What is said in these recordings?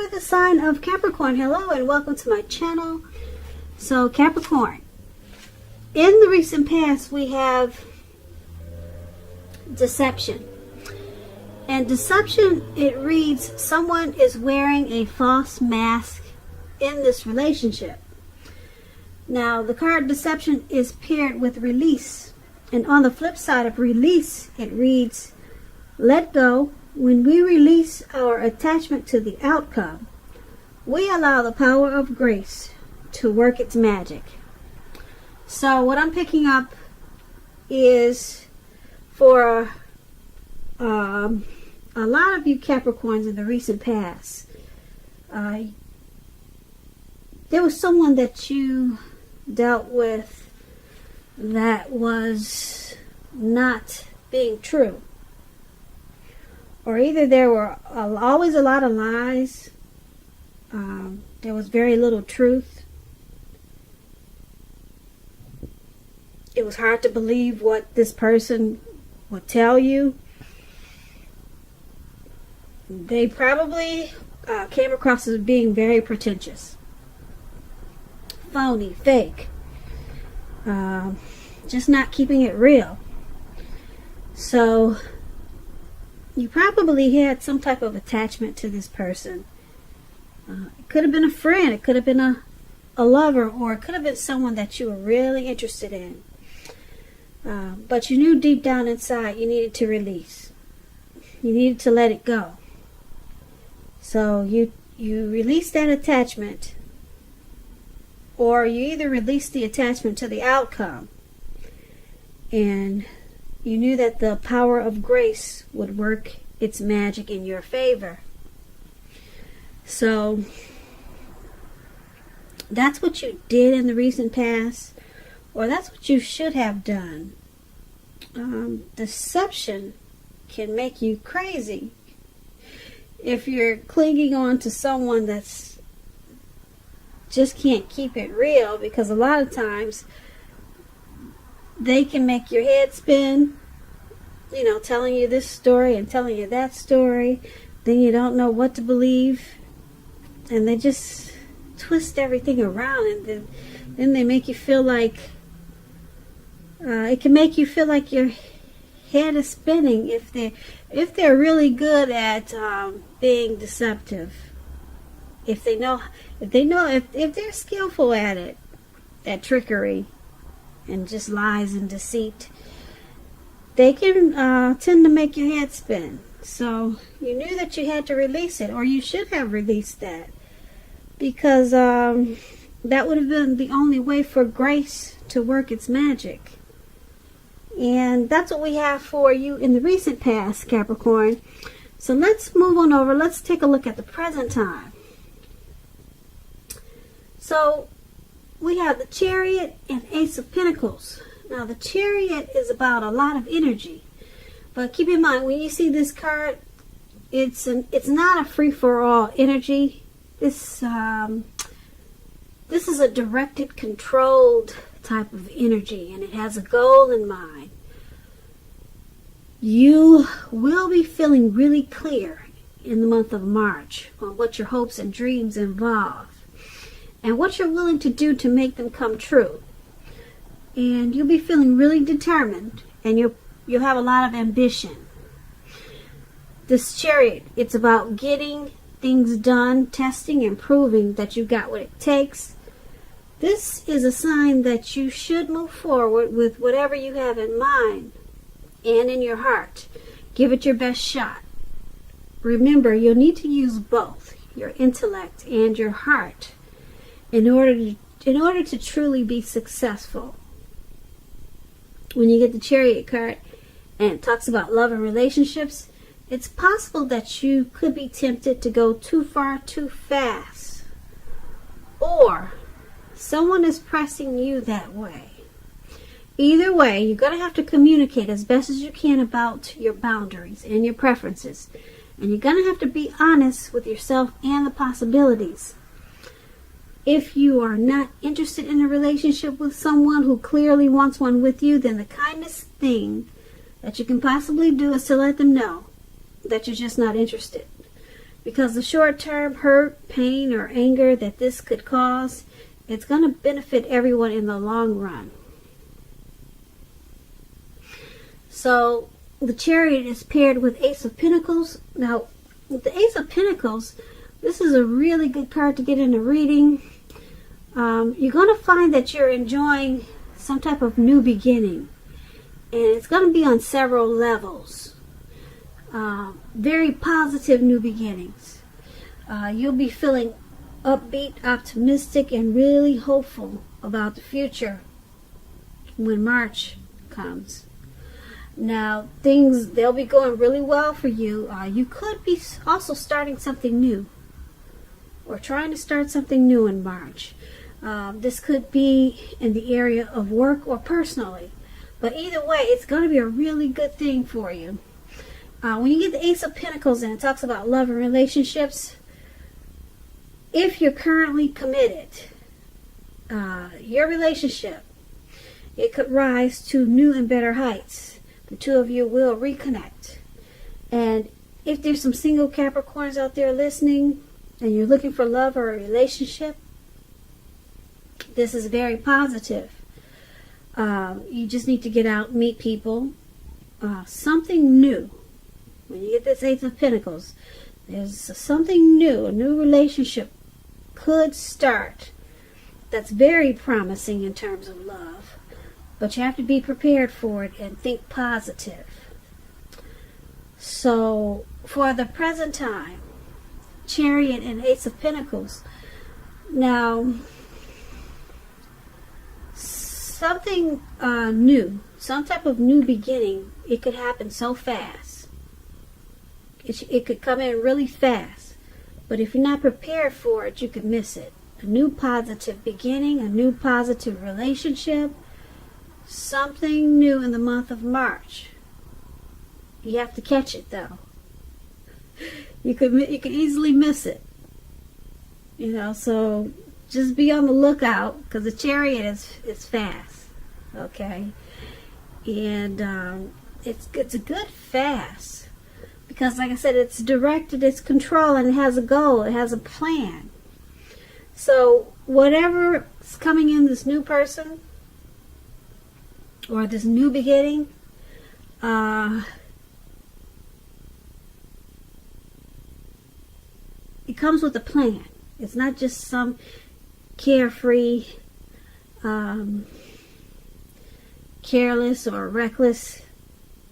for the sign of Capricorn. Hello and welcome to my channel. So Capricorn, in the recent past we have deception. And deception, it reads someone is wearing a false mask in this relationship. Now the card deception is paired with release. And on the flip side of release, it reads let go. When we release our attachment to the outcome, we allow the power of grace to work its magic. So what I'm picking up is for a lot of you Capricorns in the recent past, there was someone that you dealt with that was not being true. Or either there were always a lot of lies, there was very little truth. It was hard to believe what this person would tell you. They probably came across as being very pretentious, phony, fake, just not keeping it real. So you probably had some type of attachment to this person. It could have been a friend, it could have been a lover, or it could have been someone that you were really interested in. But you knew deep down inside you needed to release. You needed to let it go. So you released that attachment, or you either released the attachment to the outcome, and you knew that the power of grace would work its magic in your favor. So that's what you did in the recent past, or that's what you should have done. Deception can make you crazy if you're clinging on to someone that's just can't keep it real, because a lot of times they can make your head spin, you know, telling you this story and telling you that story. Then you don't know what to believe, and they just twist everything around, and then they make you feel like it can make you feel like your head is spinning if they're really good at being deceptive. If they're skillful at it, at trickery and just lies and deceit, they can tend to make your head spin. So you knew that you had to release it, or you should have released that, because that would have been the only way for grace to work its magic. And that's what we have for you in the recent past, Capricorn. So let's move on over. Let's take a look at the present time. So we have the Chariot and Ace of Pentacles. Now the Chariot is about a lot of energy, but keep in mind when you see this card, it's not a free-for-all energy. This is a directed, controlled type of energy, and it has a goal in mind. You will be feeling really clear in the month of March on what your hopes and dreams involve, and what you're willing to do to make them come true. And you'll be feeling really determined, and you'll have a lot of ambition. This Chariot, it's about getting things done, testing and proving that you've got what it takes. This is a sign that you should move forward with whatever you have in mind and in your heart. Give it your best shot. Remember, you'll need to use both your intellect and your heart in order to truly be successful. When you get the Chariot card and it talks about love and relationships, it's possible that you could be tempted to go too far too fast, or someone is pressing you that way. Either way, you're going to have to communicate as best as you can about your boundaries and your preferences. And you're going to have to be honest with yourself and the possibilities. If you are not interested in a relationship with someone who clearly wants one with you, then the kindest thing that you can possibly do is to let them know that you're just not interested. because the short-term hurt, pain, or anger that this could cause, it's going to benefit everyone in the long run. So the Chariot is paired with Ace of Pentacles. Now, with the Ace of Pentacles, this is a really good card to get in a reading. You're going to find that you're enjoying some type of new beginning. And it's going to be on several levels. Very positive new beginnings. You'll be feeling upbeat, optimistic, and really hopeful about the future when March comes. Now, they'll be going really well for you. You could be also starting something new, or trying to start something new in March. This could be in the area of work or personally. But either way, it's going to be a really good thing for you. When you get the Ace of Pentacles and it talks about love and relationships, if you're currently committed, your relationship, it could rise to new and better heights. The two of you will reconnect. And if there's some single Capricorns out there listening and you're looking for love or a relationship, this is very positive. You just need to get out and meet people. Something new. When you get this Ace of Pentacles, there's something new. A new relationship could start that's very promising in terms of love. But you have to be prepared for it and think positive. So, for the present time, Chariot and Ace of Pentacles. Now, something new, some type of new beginning, it could happen so fast. It could come in really fast. But if you're not prepared for it, you could miss it. A new positive beginning, a new positive relationship, something new in the month of March. You have to catch it, though. You could easily miss it. You know, so just be on the lookout, because the Chariot is fast. Okay? And it's a good fast. Because, like I said, it's directed, it's controlled, and it has a goal, it has a plan. So, whatever's coming in, this new person, or this new beginning, it comes with a plan. It's not just some carefree, careless or reckless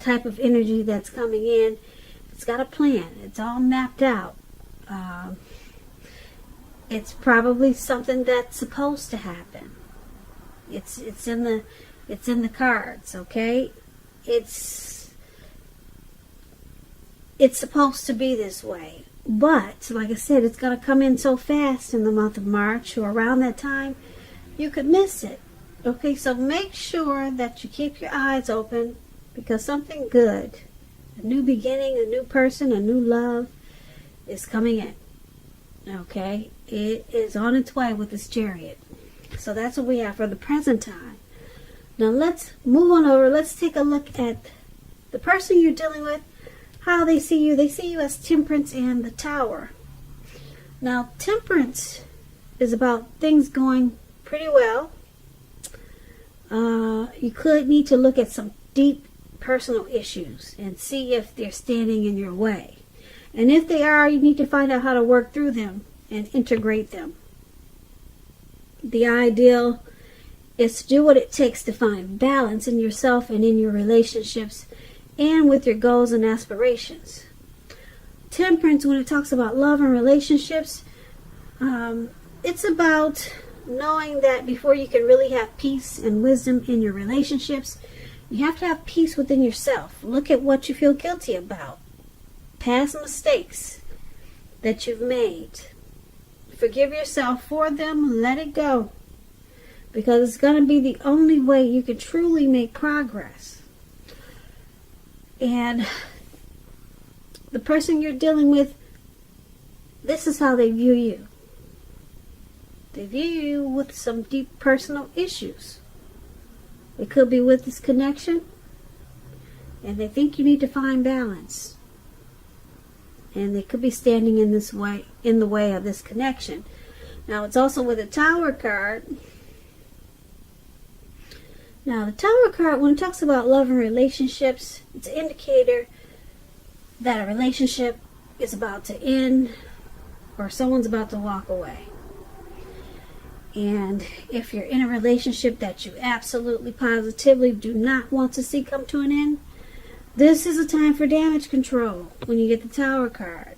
type of energy that's coming in. It's got a plan. It's all mapped out. It's probably something that's supposed to happen. It's in the cards, okay? It's supposed to be this way. But, like I said, it's going to come in so fast in the month of March, or around that time, you could miss it. Okay, so make sure that you keep your eyes open, because something good, a new beginning, a new person, a new love is coming in. Okay, it is on its way with this Chariot. So that's what we have for the present time. Now let's move on over. Let's take a look at the person you're dealing with, how they see you. They see you as Temperance and the Tower. Now, Temperance is about things going pretty well. You could need to look at some deep personal issues and see if they're standing in your way. And if they are, you need to find out how to work through them and integrate them. The ideal is to do what it takes to find balance in yourself and in your relationships and with your goals and aspirations. Temperance, when it talks about love and relationships, it's about knowing that before you can really have peace and wisdom in your relationships, you have to have peace within yourself. Look at what you feel guilty about. Past mistakes that you've made. Forgive yourself for them. Let it go. Because it's going to be the only way you can truly make progress. And the person you're dealing with, this is how they view you. They view you with some deep personal issues. It could be with this connection, and they think you need to find balance. and they could be standing in the way of this connection. Now, it's also with a Tower card. Now, the Tower card, when it talks about love and relationships, it's an indicator that a relationship is about to end or someone's about to walk away. And if you're in a relationship that you absolutely positively do not want to see come to an end, this is a time for damage control when you get the Tower card.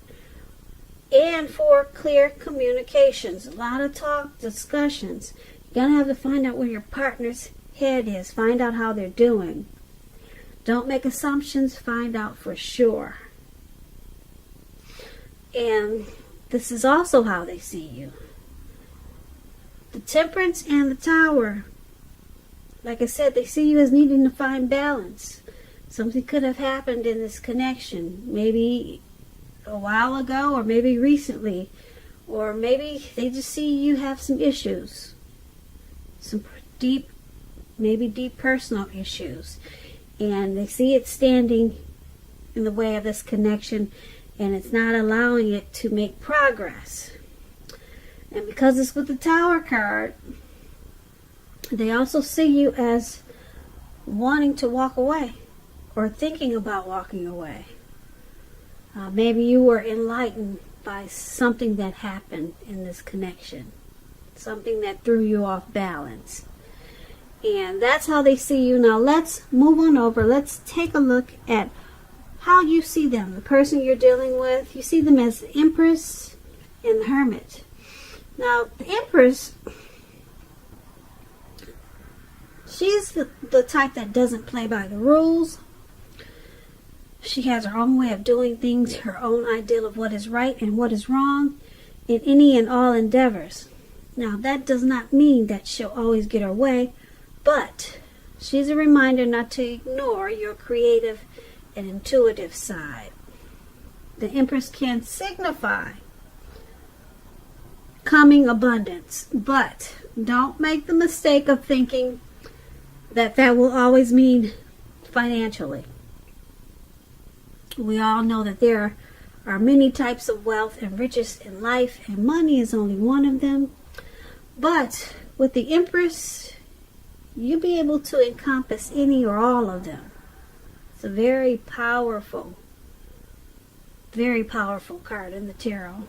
And for clear communications. A lot of talk, discussions. You're going to have to find out where your partner's head is. Find out how they're doing. Don't make assumptions. Find out for sure. And this is also how they see you. The Temperance and the Tower. Like I said, they see you as needing to find balance. Something could have happened in this connection. Maybe a while ago, or maybe recently. Or maybe they just see you have some issues. Some deep personal issues. And they see it standing in the way of this connection, and it's not allowing it to make progress. And because it's with the Tower card, they also see you as wanting to walk away or thinking about walking away. Maybe you were enlightened by something that happened in this connection, something that threw you off balance. And that's how they see you. Now let's move on over. Let's take a look at how you see them. The person you're dealing with, you see them as the Empress and the Hermit. Now, the Empress, she's the type that doesn't play by the rules. She has her own way of doing things, her own ideal of what is right and what is wrong in any and all endeavors. Now, that does not mean that she'll always get her way, but she's a reminder not to ignore your creative and intuitive side. The Empress can signify coming abundance, but don't make the mistake of thinking that will always mean financially. We all know that there are many types of wealth and riches in life, and money is only one of them. But with the Empress, you'll be able to encompass any or all of them. It's a very powerful card in the tarot.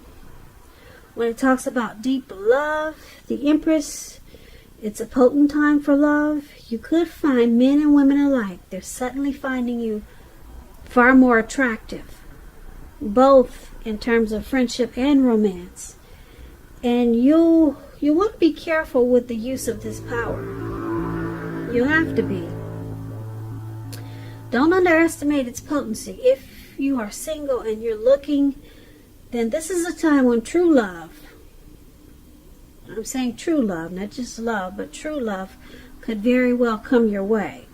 When it talks about deep love, the Empress, it's a potent time for love. You could find men and women alike. They're suddenly finding you far more attractive, both in terms of friendship and romance. And you want to be careful with the use of this power. You have to be. Don't underestimate its potency. If you are single and you're looking, then this is a time when true love, I'm saying true love, not just love, but true love could very well come your way.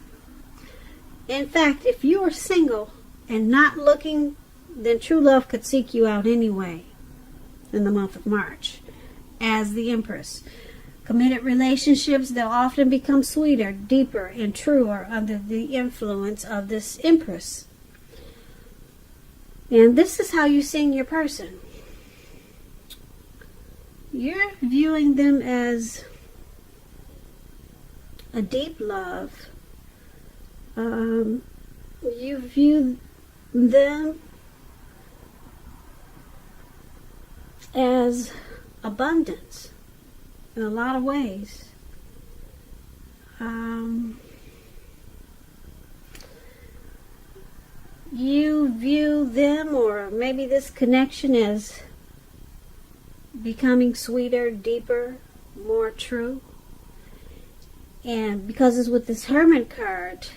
In fact, if you are single and not looking, then true love could seek you out anyway in the month of March as the Empress. Committed relationships, they'll often become sweeter, deeper, and truer under the influence of this Empress. And this is how you're seeing your person. You're viewing them as a deep love. You view them as abundance in a lot of ways. You view them, or maybe this connection, as becoming sweeter, deeper, more true. And because it's with this Hermit card,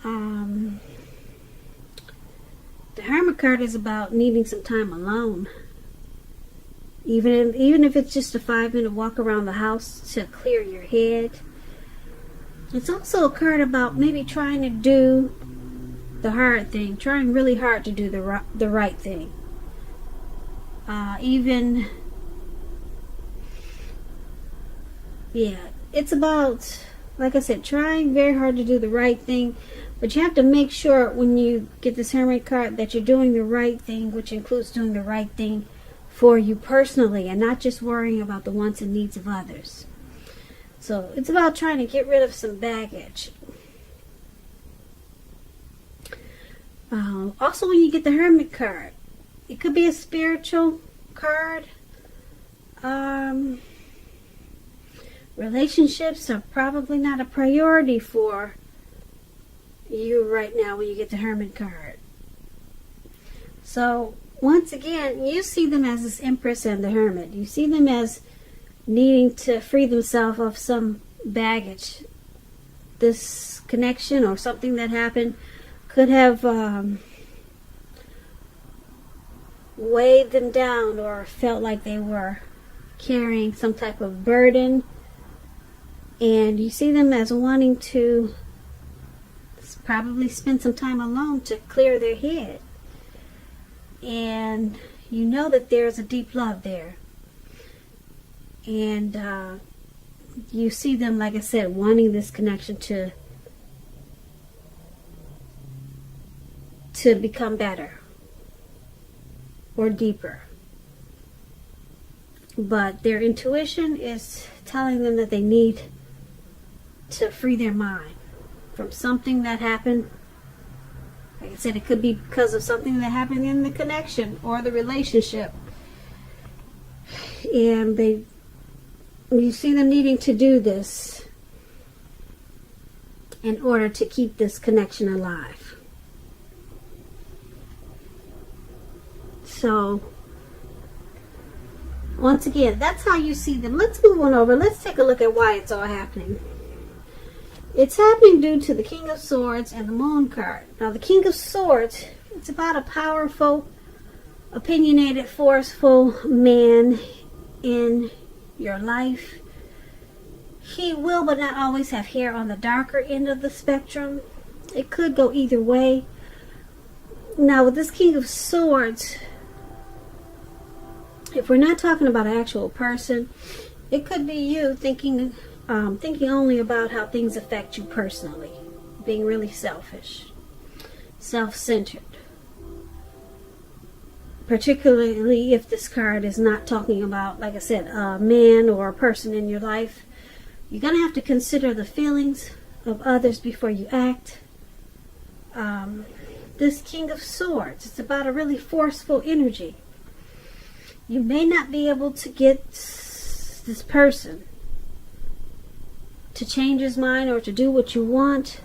the Hermit card is about needing some time alone. Even if it's just a 5-minute walk around the house to clear your head. It's also a card about maybe trying to do the hard thing, trying really hard to do the right thing. It's about like I said, trying very hard to do the right thing. But you have to make sure when you get this Hermit card that you're doing the right thing, which includes doing the right thing for you personally and not just worrying about the wants and needs of others. So it's about trying to get rid of some baggage. Also, when you get the Hermit card, it could be a spiritual card. Relationships are probably not a priority for you right now when you get the Hermit card. So once again, you see them as this Empress and the Hermit. You see them as needing to free themselves of some baggage. This connection or something that happened could have weighed them down or felt like they were carrying some type of burden. And you see them as wanting to probably spend some time alone to clear their head. And you know that there's a deep love there. And you see them, like I said, wanting this connection to become better or deeper. But their intuition is telling them that they need to free their mind from something that happened. Like I said, it could be because of something that happened in the connection or the relationship. And you see them needing to do this in order to keep this connection alive. So, once again, that's how you see them. Let's move on over. Let's take a look at why it's all happening. It's happening due to the King of Swords and the Moon card. Now, the King of Swords, it's about a powerful, opinionated, forceful man in your life. He will, but not always, have hair on the darker end of the spectrum. It could go either way. Now, with this King of Swords, if we're not talking about an actual person, it could be you thinking only about how things affect you personally, being really selfish, self-centered. Particularly if this card is not talking about, like I said, a man or a person in your life. You're going to have to consider the feelings of others before you act. This King of Swords, it's about a really forceful energy. You may not be able to get this person to change his mind or to do what you want.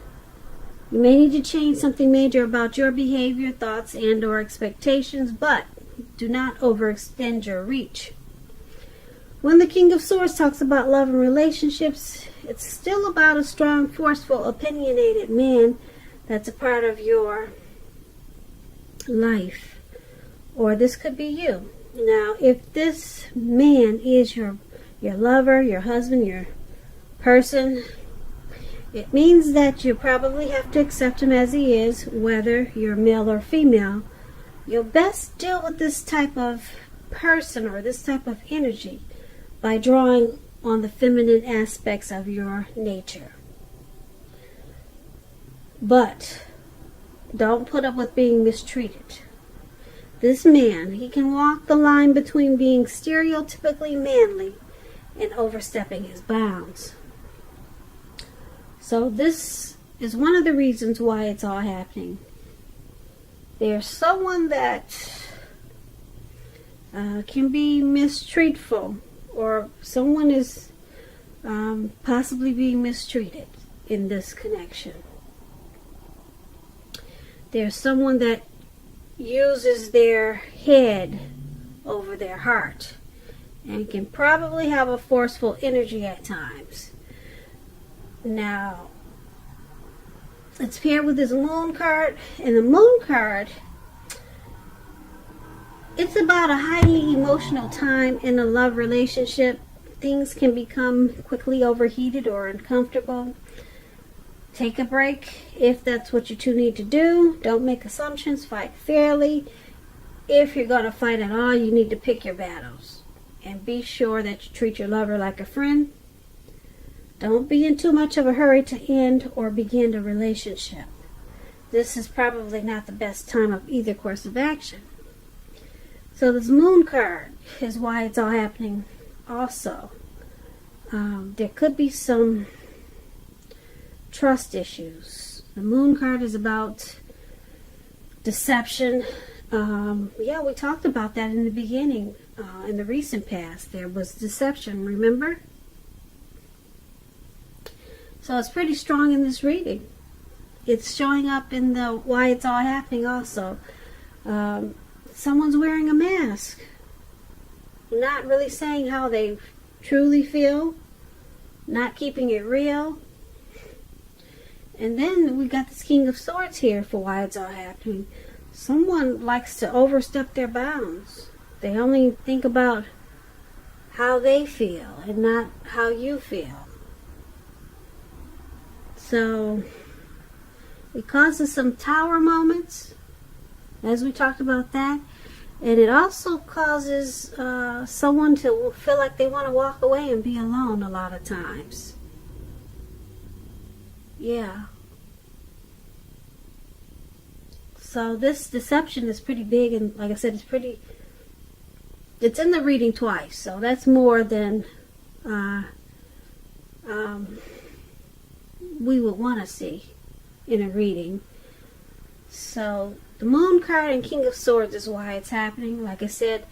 You may need to change something major about your behavior, thoughts, and or expectations, but do not overextend your reach. When the King of Swords talks about love and relationships, it's still about a strong, forceful, opinionated man that's a part of your life. Or this could be you. Now, if this man is your lover, your husband, your person, it means that you probably have to accept him as he is, whether you're male or female. You'll best deal with this type of person or this type of energy by drawing on the feminine aspects of your nature. But don't put up with being mistreated. This man, he can walk the line between being stereotypically manly and overstepping his bounds. So this is one of the reasons why it's all happening. There's someone that can be mistreatful, or someone is possibly being mistreated in this connection. There's someone that uses their head over their heart and can probably have a forceful energy at times. Now, it's paired with this Moon card, and the Moon card, it's about a highly emotional time in a love relationship. Things can become quickly overheated or uncomfortable. Take a break if that's what you two need to do. Don't make assumptions. Fight fairly. If you're going to fight at all, you need to pick your battles. And be sure that you treat your lover like a friend. Don't be in too much of a hurry to end or begin a relationship. This is probably not the best time of either course of action. So this moon card is why it's all happening also. There could be some trust issues. The moon card is about deception. Yeah, we talked about that in the beginning. In the recent past, there was deception, remember? So it's pretty strong in this reading. It's showing up in the why it's all happening also. Someone's wearing a mask. Not really saying how they truly feel. Not keeping it real. And then we got this King of Swords here for why it's all happening. Someone likes to overstep their bounds. They only think about how they feel and not how you feel. So it causes some tower moments, as we talked about that. And it also causes someone to feel like they want to walk away and be alone a lot of times. Yeah. So this deception is pretty big, and like I said, it's in the reading twice, so that's more than we would want to see in a reading. So the Moon card and King of Swords is why it's happening. Like I said,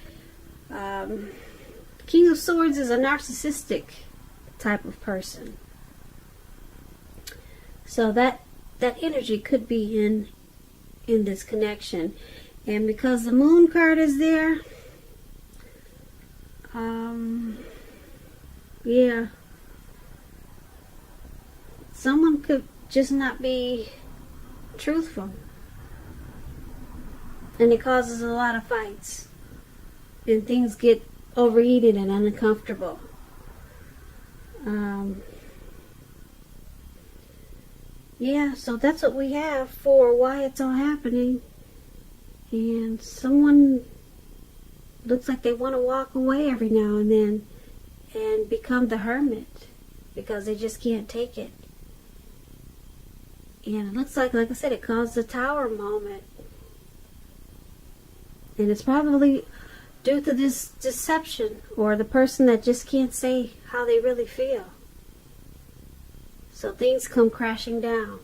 King of Swords is a narcissistic type of person. So that energy could be in this connection. And because the Moon card is there, yeah, someone could just not be truthful, and it causes a lot of fights, and things get overheated and uncomfortable. Yeah, so that's what we have for why it's all happening. And someone looks like they want to walk away every now and then and become the hermit because they just can't take it. And it looks like I said, it caused a tower moment. And it's probably due to this deception, or the person that just can't say how they really feel. So things come crashing down.